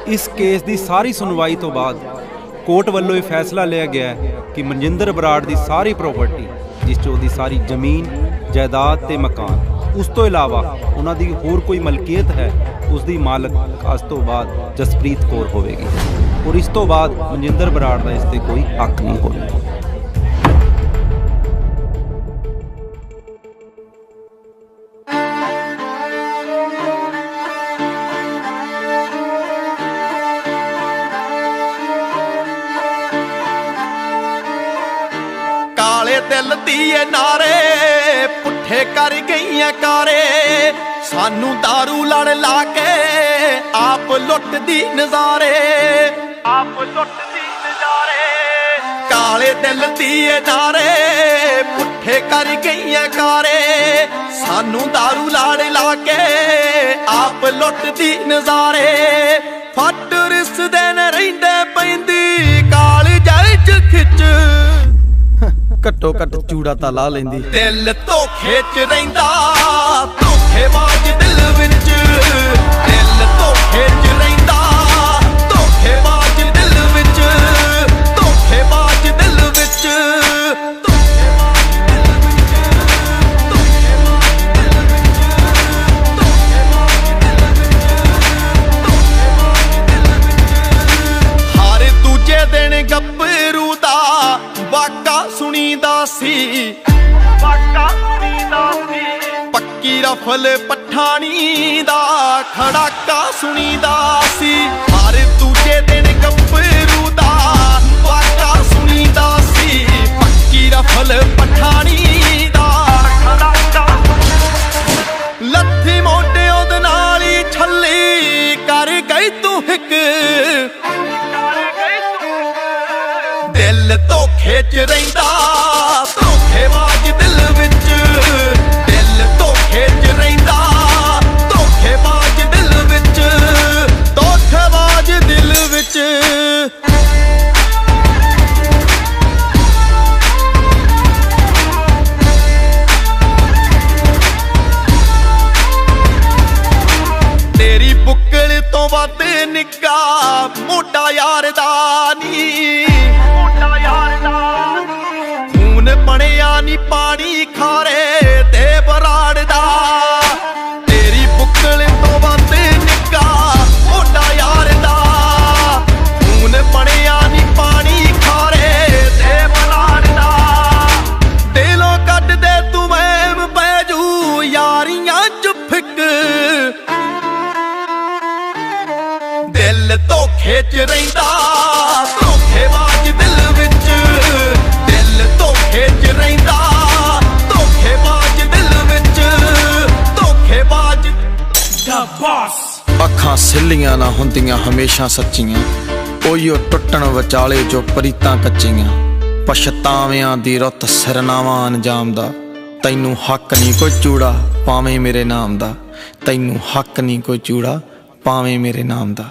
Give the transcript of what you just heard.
इस केस की सारी सुनवाई तो बाद कोर्ट वालों यह फैसला लिया गया है कि मनजिंदर बराड़ की सारी प्रॉपर्टी जिस च उसकी सारी जमीन जायदाद ते मकान उस तो इलावा उन्होंने होर कोई मलकीयत है उसकी मालक अज तो बाद जसप्रीत कौर होगी और इस तो बाद मनजिंदर बराड़ का इस पर कोई हक नहीं होगा। काले दिल दिए नारे पुठे कर गई कारे सानू दारू लड़ ला के आप लुट दी नजारे काले दिल दिए नारे पुठे कर गई कारे सानू दारू लड़ ला के आप लुट दी नजारे फट रिस दिन रहिंदे पैंदी काल जाइज खिच घट्टो घट चूड़ा तां ला लैंदी दिल धोखे च रहिंदा धोखेबाज दिल विच दिल धोखे च रहिंदा धोखेबाज दिल विच धोखेबाज दिल विच हर दूजे दिन गब्बरू दा वाका सुनीदा सी पक्की रफल पठानी दा खड़ाका सुनीदा सी हर दूजे दिन गब्बरू दा वाका सुनीदा सी पक्की रफल पठानी दा खड़ाका लत्थी मोटे ओदे नाल ही छल्ली कर गई तू हिक दिल धोखे च रहिंदा धोखेबाज दिल विच दिल धोखे च रहिंदा धोखेबाज दिल विच धोखेबाज दिल विच तेरी बुक्कल तो वध निक्का मोटा यार दा नी खून बनिया नी पानी खारे ते बराड़ दा तेरी बुक्कल तो वध निक्का मोटा यार दा खून बनिया नी पानी खारे ते बराड़ दा दिलों कट दे तू वहम पैजू यारियां च फिक दिल धोखे च रहिंदा धोखेबाज दिल विच दिल धोखे च रहिंदा धोखेबाज दिल विच धोखेबाज दा बॉस अखां सिल्लियां ना हुंदियां हमेशा सच्चियां ओहियो टुटण विचाले जो परीतां कच्चियां पछतावियां दी रुत सिरनावां अंजाम दा तैनू हक नहीं कोई चूड़ा पावें मेरे नाम दा तैनू हक नहीं कोई चूड़ा पावें मेरे नाम दा।